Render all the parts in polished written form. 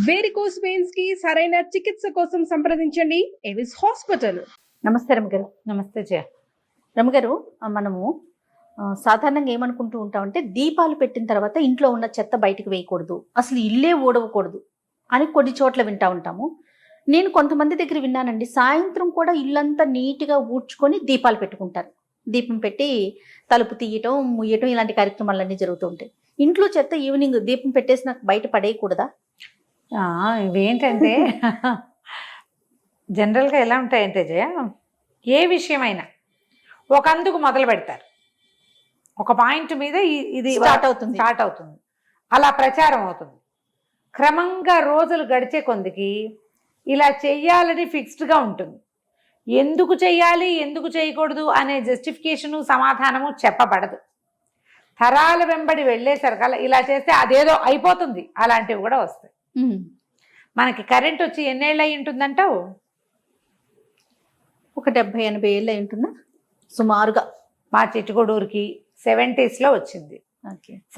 Varicose veins కి సరైన చికిత్స కోసం సంప్రదించండి ఎవిస్ హాస్పిటల్. నమస్తే రమగారు. నమస్తే జయ. రమగారు, మనము సాధారణంగా ఏమనుకుంటూ ఉంటామంటే దీపాలు పెట్టిన తర్వాత ఇంట్లో ఉన్న చెత్త బయటకు వేయకూడదు, అసలు ఇల్లే ఊడవకూడదు అని కొన్ని చోట్ల వింటూ ఉంటాము. నేను కొంతమంది దగ్గర విన్నానండి, సాయంత్రం కూడా ఇల్లంతా నీట్గా ఊడ్చుకొని దీపాలు పెట్టుకుంటారు. దీపం పెట్టి తలుపు తీయటం ముయ్యటం ఇలాంటి కార్యక్రమాలన్నీ జరుగుతూ ఉంటాయి. ఇంట్లో చెత్త ఈవినింగ్ దీపం పెట్టేసి నాకు బయట పడేయకూడదా? ఇవేంటంటే జనరల్గా ఎలా ఉంటాయంటే జయ, ఏ విషయమైనా ఒక అందుకు మొదలు పెడతారు, ఒక పాయింట్ మీద ఇది స్టార్ట్ అవుతుంది, అలా ప్రచారం అవుతుంది. క్రమంగా రోజులు గడిచే కొందికి ఇలా చెయ్యాలని ఫిక్స్డ్గా ఉంటుంది. ఎందుకు చెయ్యాలి ఎందుకు చేయకూడదు అనే జస్టిఫికేషను సమాధానము చెప్పబడదు. తరాల వెంబడి వెళ్ళేసరికల్లా ఇలా చేస్తే అదేదో అయిపోతుంది, అలాంటివి కూడా వస్తాయి. మనకి కరెంట్ వచ్చి ఎన్నేళ్ళు అయి ఉంటుందంటావు? ఒక 70-80 ఏళ్ళు అయి ఉంటుందా సుమారుగా. మా చిట్టుగూడూరుకి 70s వచ్చింది.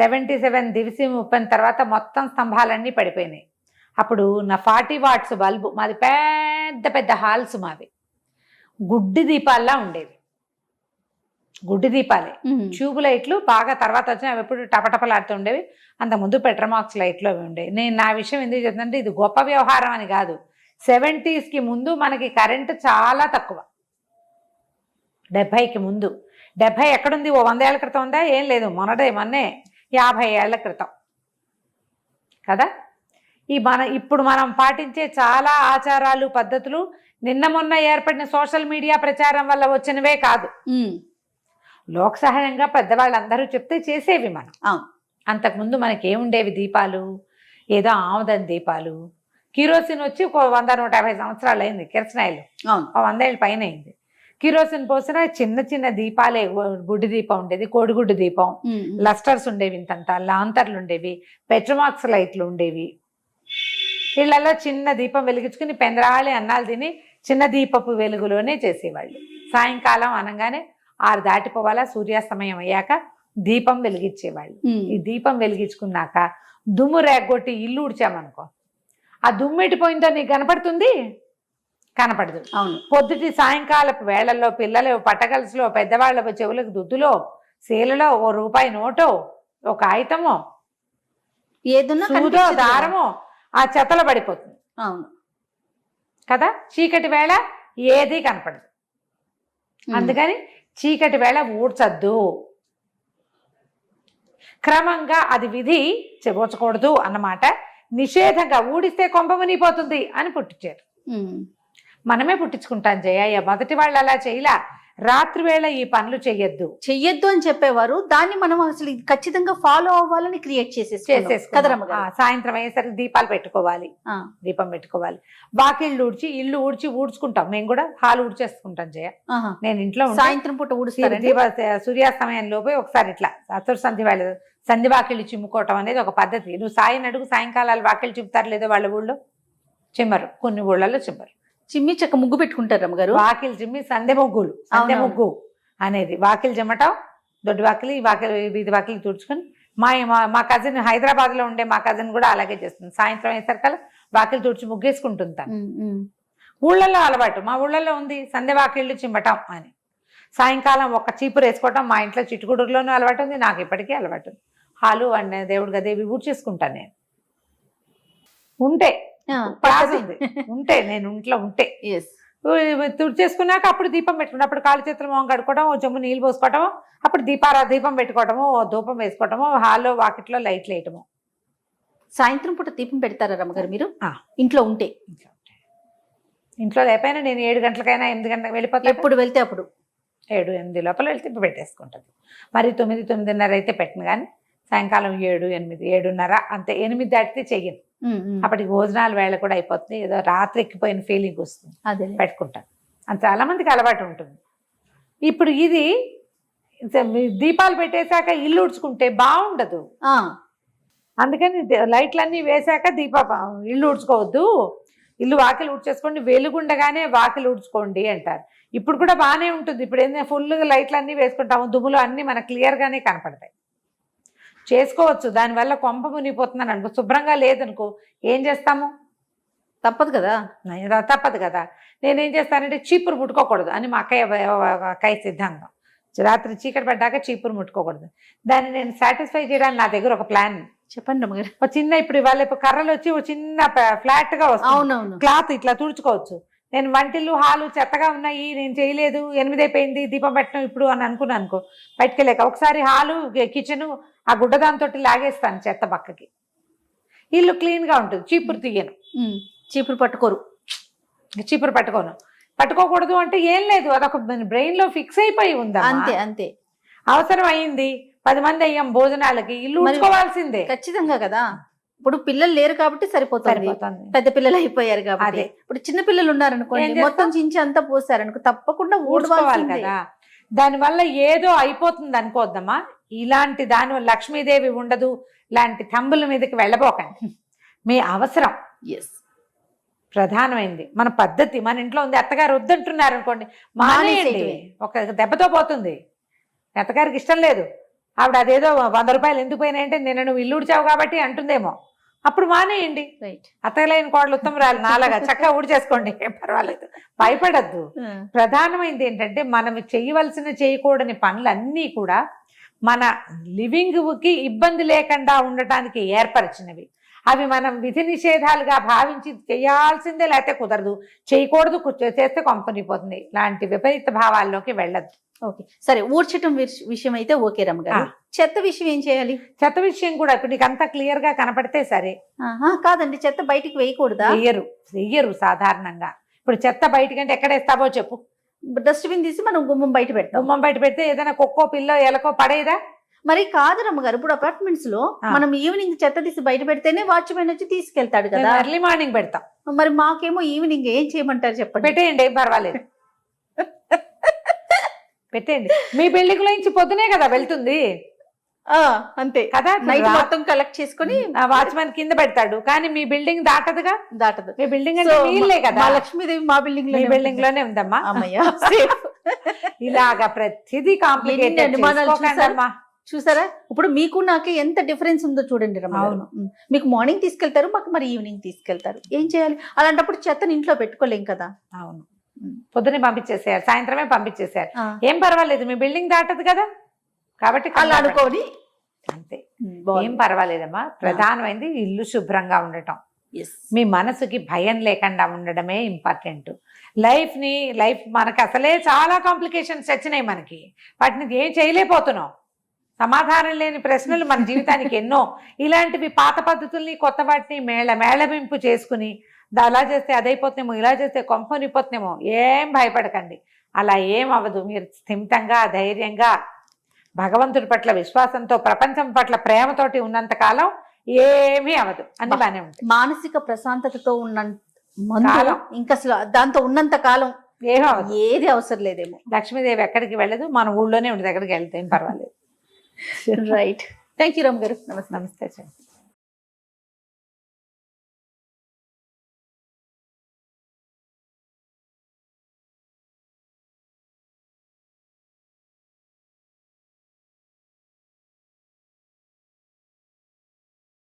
77 దివిసి 30 తర్వాత మొత్తం స్తంభాలన్నీ పడిపోయినాయి. అప్పుడు నా 40 వాట్స్ బల్బు, మాది పెద్ద పెద్ద హాల్స్, మావి గుడ్డి దీపాల్లా ఉండేవి. గుడ్డి దీపాలే, ట్యూబ్ లైట్లు బాగా తర్వాత వచ్చిన అవి ఎప్పుడు టపటపలాడుతూ ఉండేవి. అంతకుముందు పెట్రోమాక్స్ లైట్లు అవి ఉండేవి. నేను నా విషయం ఎందుకు చెప్తుందంటే ఇది గొప్ప వ్యవహారం అని కాదు. 70sకి ముందు మనకి కరెంటు చాలా తక్కువ. 70కి ముందు, 70 ఎక్కడుంది? ఓ 100 ఏళ్ల క్రితం ఉందా? ఏం లేదు, మొన్నే 50 ఏళ్ల క్రితం కదా. ఇప్పుడు మనం పాటించే చాలా ఆచారాలు పద్ధతులు నిన్న మొన్న ఏర్పడిన సోషల్ మీడియా ప్రచారం వల్ల వచ్చినవే కాదు. లోక సహజంగా పెద్దవాళ్ళందరూ చెప్తే చేసేవి మనం. అంతకుముందు మనకి ఏముండేవి? దీపాలు ఏదో ఆముదం దీపాలు. కిరోసిన్ వచ్చి ఒక 100-150 సంవత్సరాలు అయింది. కిరసనాయిలు 100 ఏళ్ళ పైన అయింది. కిరోసిన్ పోసిన చిన్న చిన్న దీపాలే. గుడ్డి దీపం ఉండేది, కోడిగుడ్డు దీపం, లస్టర్స్ ఉండేవి, ఇంతంత లాంతర్లు ఉండేవి, పెట్రోమాక్స్ లైట్లు ఉండేవి. ఇళ్లలో చిన్న దీపం వెలిగించుకుని పెందరాళి అన్నాలు తిని చిన్న దీపపు వెలుగులోనే చేసేవాళ్ళు. సాయంకాలం అనగానే 6 దాటిపోవాలా, సూర్యాస్తమయం అయ్యాక దీపం వెలిగించేవాళ్ళు. ఈ దీపం వెలిగించుకున్నాక దుమ్ము రేగొట్టి ఇల్లు ఉడిచామనుకో, ఆ దుమ్ము ఎట్టిపోయిందో నీకు కనపడుతుంది? కనపడదు. అవును. పొద్దుటి సాయంకాలపు వేళల్లో పిల్లలు పట్టగలసులో, పెద్దవాళ్ళ చెవులకు దుద్దులో, శీలలో ఓ రూపాయి నోటో, ఓ కాగితమో, ఏదో దారమో ఆ చెత్తలో పడిపోతుంది. అవును కదా. చీకటి వేళ ఏది కనపడదు. అందుకని చీకటి వేళ ఊడ్చద్దు. క్రమంగా అది విధి చెబోచకూడదు అన్నమాట. నిషేధంగా ఊడిస్తే కొంప మునిగిపోతుంది అని పుట్టించారు. మనమే పుట్టించుకుంటాం జయ. మొదటి వాళ్ళు అలా చేయలా. రాత్రి వేళ ఈ పనులు చెయ్యొద్దు అని చెప్పేవారు. దాన్ని మనం అసలు ఖచ్చితంగా ఫాలో అవ్వాలని క్రియేట్ చేసేసుకుంటాం. సాయంత్రం అయ్యేసరికి దీపాలు పెట్టుకోవాలి, దీపం పెట్టుకోవాలి. వాకిళ్ళు ఊడ్చి ఇల్లు ఊడ్చుకుంటాం. మేము కూడా హాలు ఊడ్చేసుకుంటాం జయ. నేను ఇంట్లో సాయంత్రం పూట ఊడుస్తాను. సూర్యాస్తమయం లోపే ఒకసారి ఇట్లా అసలు సంధి వాకిళ్ళు చిమ్ముకోవటం అనేది ఒక పద్ధతి. నువ్వు సాయం అడుగు, సాయంకాలాలు వాకిళ్ళు చిమ్ముతారు లేదో వాళ్ళ ఊళ్ళో? చిమ్మరు, కొన్ని ఊళ్ళల్లో చిమ్మరు. చిమ్మి చక్క ముగ్గు పెట్టుకుంటారు అమ్మగారు. వాకిలు చిమ్మి సందె ముగ్గు అనేది. వాకిలు చిమ్మటం, దొడ్డి వాకిలి, వీధి వాకిలి తుడుచుకొని. మా కజిన్ హైదరాబాద్లో ఉండే మా కజిన్ కూడా అలాగే చేస్తుంది. సాయంత్రం అయ్యేసరికల్లా వాకిలు తుడిచి ముగ్గేసుకుంటుంది తను. ఊళ్ళల్లో అలవాటు, మా ఊళ్ళల్లో ఉంది సందె వాకిళ్ళు చిమ్మటం అని. సాయంకాలం ఒక చీపురు వేసుకోవటం మా ఇంట్లో చిట్టుగూడూరులోనూ అలవాటు ఉంది, నాకు ఇప్పటికీ అలవాటు ఉంది. హాలు అండ్ దేవుడు గదేవి ఊడ్చేసుకుంటాను నేను. ఉంటే నేను ఇంట్లో ఉంటే తుడిచేసుకున్నాక అప్పుడు దీపం పెట్టుకుంటాం. అప్పుడు కాళ్ళు చేతులు మొహం కడుకోవడం, ఓ చెంబు నీళ్ళు పోసుకోవటము, అప్పుడు దీపం పెట్టుకోవటము, ధూపం వేసుకోవటము, హాల్లో వాకిట్లో లైట్లు వేయటము. సాయంత్రం పూట దీపం పెడతారా రమ్మగారు మీరు? ఇంట్లో ఉంటే. ఇంట్లో లేకపోయినా నేను 7 గంటలకైనా 8 గంటలకు వెళ్ళిపోతాను. ఎప్పుడు వెళ్తే అప్పుడు 7-8 లోపల వెళ్తే పెట్టేసుకుంటుంది. మరి 9-9:30 అయితే పెట్టను. కానీ సాయంకాలం 7-8-7:30 అంతే. 8 దాటితే చెయ్యను. అప్పటికి భోజనాల వేళ కూడా అయిపోతుంది. ఏదో రాత్రి ఎక్కిపోయిన ఫీలింగ్ వస్తుంది, పెట్టుకుంటాను. అని చాలా మందికి అలవాటు ఉంటుంది. ఇప్పుడు ఇది దీపాలు పెట్టేశాక ఇల్లు ఉడ్చుకుంటే బాగుండదు. అందుకని లైట్లన్నీ వేసాక ఇల్లు ఉడ్చుకోవద్దు, ఇల్లు వాకిలు ఊడ్చేసుకోండి, వెలుగుండగానే వాకిలు ఊడ్చుకోండి అంటారు. ఇప్పుడు కూడా బాగానే ఉంటుంది. ఇప్పుడు ఏంటంటే ఫుల్గా లైట్లు అన్నీ వేసుకుంటాము, దుమ్ములు అన్నీ మనకు క్లియర్గానే కనపడతాయి. చేసుకోవచ్చు. దానివల్ల కొంప మునిగిపోతున్నాను అనుకో, శుభ్రంగా లేదనుకో ఏం చేస్తాము? తప్పదు కదా. తప్పదు కదా. నేనేం చేస్తానంటే చీపురు ముట్టుకోకూడదు అని మా అక్కయ్య సిద్ధాంతం. రాత్రి చీకటి పడ్డాక చీపురు ముట్టుకోకూడదు. దాన్ని నేను సాటిస్ఫై చేయడానికి నా దగ్గర ఒక ప్లాన్. చెప్పండి రమ్మగారు. ఒక చిన్న ఇప్పుడు కర్రలు వచ్చి ఒక చిన్న ఫ్లాట్ గా వస్తుంది, అవునవును. క్లాత్ ఇట్లా తుడుచుకోవచ్చు. నేను వంటిల్లు హాలు చెత్తగా ఉన్నాయి, నేను చేయలేదు, 8 అయిపోయింది, దీపం పెట్టడం ఇప్పుడు అని అనుకున్నాను అనుకో, బయటకు వెళ్ళాక ఒకసారి హాలు కిచెన్ ఆ గుడ్డదాంతో లాగేస్తాను చెత్త పక్కకి, ఇల్లు క్లీన్ గా ఉంటుంది. చీపురు తీయను. చీపురు పట్టుకోరు. చీపురు పట్టుకోకూడదు అంటే ఏం లేదు, అదొక బ్రెయిన్ లో ఫిక్స్ అయిపోయి ఉందా. అంతే అంతే. అవసరం అయింది, 10 మంది అయ్యాం భోజనాలకి, ఇల్లు ఉంచుకోవాల్సిందే. ఖచ్చితంగా కదా. ఇప్పుడు పిల్లలు లేరు కాబట్టి సరిపోతుంది, పెద్ద పిల్లలు అయిపోయారు కాబట్టి. ఇప్పుడు చిన్న పిల్లలు ఉన్నారనుకోండి, మొత్తం చించి అంతా పోసారనుకో తప్పకుండా ఊడుకోవాలి కదా. దానివల్ల ఏదో అయిపోతుంది అనుకోద్దమ్మా. ఇలాంటి దానివల్ల లక్ష్మీదేవి ఉండదు, ఇలాంటి తంబుల మీదకి వెళ్ళబోకండి. మీ అవసరం ప్రధానమైంది, మన పద్ధతి మన ఇంట్లో ఉంది. అత్తగారు వద్దంటున్నారు అనుకోండి, మానేయండి, ఒక దెబ్బతో పోతుంది. అత్తగారికి ఇష్టం లేదు, ఆవిడ అదేదో 100 రూపాయలు ఎందుకు పోయినాయంటే నేను నువ్వు ఇల్లు ఊడ్చావు కాబట్టి అంటుందేమో, అప్పుడు మానేయండి. అత్తగలేని కోడలు ఉత్తమరాలు నాలాగా చక్కగా ఊడ్చేసుకోండి, పర్వాలేదు, భయపడద్దు. ప్రధానమైనది ఏంటంటే మనం చేయకూడని పనులన్నీ కూడా మన లివింగ్కి ఇబ్బంది లేకుండా ఉండటానికి ఏర్పరిచినవి. అవి మనం విధి నిషేధాలుగా భావించి చేయాల్సిందే, లేకపోతే కుదరదు, చేయకూడదు, చేస్తే కొంపనిపోతుంది, ఇలాంటి విపరీత భావాల్లోకి వెళ్ళద్దు. ఓకే సరే, ఊడ్చటం విషయం అయితే ఓకే రమ్మగారు. చెత్త విషయం ఏం చేయాలి? చెత్త విషయం కూడా ఇప్పుడు నీకు అంతా క్లియర్ గా కనపడితే సరే. కాదండి, చెత్త బయటికి వేయకూడదా? వెయ్యరు సాధారణంగా. ఇప్పుడు చెత్త బయటకంటే ఎక్కడేస్తావో చెప్పు. డస్ట్బిన్ తీసి మనం గుమ్మం బయట పెడతాం. గుమ్మం బయట పెడితే ఏదైనా కుక్కో పిల్లో ఎలకో పడేదా? మరి కాదు రమ్మగారు, ఇప్పుడు అపార్ట్మెంట్స్ లో మనం ఈవినింగ్ చెత్త తీసి బయట పెడితేనే వాచ్మెన్ వచ్చి తీసుకెళ్తాడు కదా. ఎర్లీ మార్నింగ్ పెడతాం. మరి మాకేమో ఈవినింగ్ ఏం చేయమంటారు చెప్పండి? పెట్టేయండి, ఏం పర్వాలేదు, పెట్టేయండి. మీ బిల్డింగ్ లో నుంచి పొద్దునే కదా వెళ్తుంది, అంతే కదా. నైట్ మొత్తం కలెక్ట్ చేసుకుని వాచ్మెన్ కింద పెడతాడు, కానీ మీ బిల్డింగ్ దాటదుగా. దాటదు. మీ బిల్డింగ్ అంటే నీళ్ళే కదా. లక్ష్మీదేవి మా బిల్డింగ్ మీ బిల్డింగ్ లోనే ఉందమ్మా. ఇలాగా ప్రతిదీ కాంప్లికేటెడ్. చూసారా, ఇప్పుడు మీకు నాకే ఎంత డిఫరెన్స్ ఉందో చూడండి రమ్మ. మీకు మార్నింగ్ తీసుకెళ్తారు, మాకు మరి ఈవినింగ్ తీసుకెళ్తారు. ఏం చేయాలి? అలాంటప్పుడు చెత్తని ఇంట్లో పెట్టుకోలేం కదా. అవును, పొద్దునే పంపించేసారు, సాయంత్రమే పంపించేసారు, ఏం పర్వాలేదు, మీ బిల్డింగ్ దాటదు కదా, కాబట్టి అలా అనుకోని అంతే, ఏం పర్వాలేదమ్మా. ప్రధానమైనది ఇల్లు శుభ్రంగా ఉండటం, మీ మనసుకి భయం లేకుండా ఉండడమే ఇంపార్టెంట్. లైఫ్ మనకి అసలే చాలా కాంప్లికేషన్స్ వచ్చినాయి మనకి, వాటిని ఏం చేయలేకపోతున్నాం. సమాధానం లేని ప్రశ్నలు మన జీవితానికి ఎన్నో. ఇలాంటివి పాత పద్ధతుల్ని కొత్త వాటిని మేళవింపు చేసుకుని అలా చేస్తే అదైపోతున్నామో, ఇలా చేస్తే కొంపనిపోతున్నామో, ఏం భయపడకండి. అలా ఏం అవ్వదు. మీరు స్థిమితంగా ధైర్యంగా భగవంతుడి పట్ల విశ్వాసంతో ప్రపంచం పట్ల ప్రేమతోటి ఉన్నంత కాలం ఏమీ అవ్వదు, అన్ని బాగానే ఉంటుంది. మానసిక ప్రశాంతతతో ఉన్న ఇంకా దాంతో ఉన్నంత కాలం ఏది అవసరం లేదేమో. లక్ష్మీదేవి ఎక్కడికి వెళ్ళదు, మన ఊళ్ళోనే ఉండి దగ్గరికి వెళ్తే ఏం పర్వాలేదు. రైట్. థ్యాంక్ యూ రామ్ గారు. నమస్తే.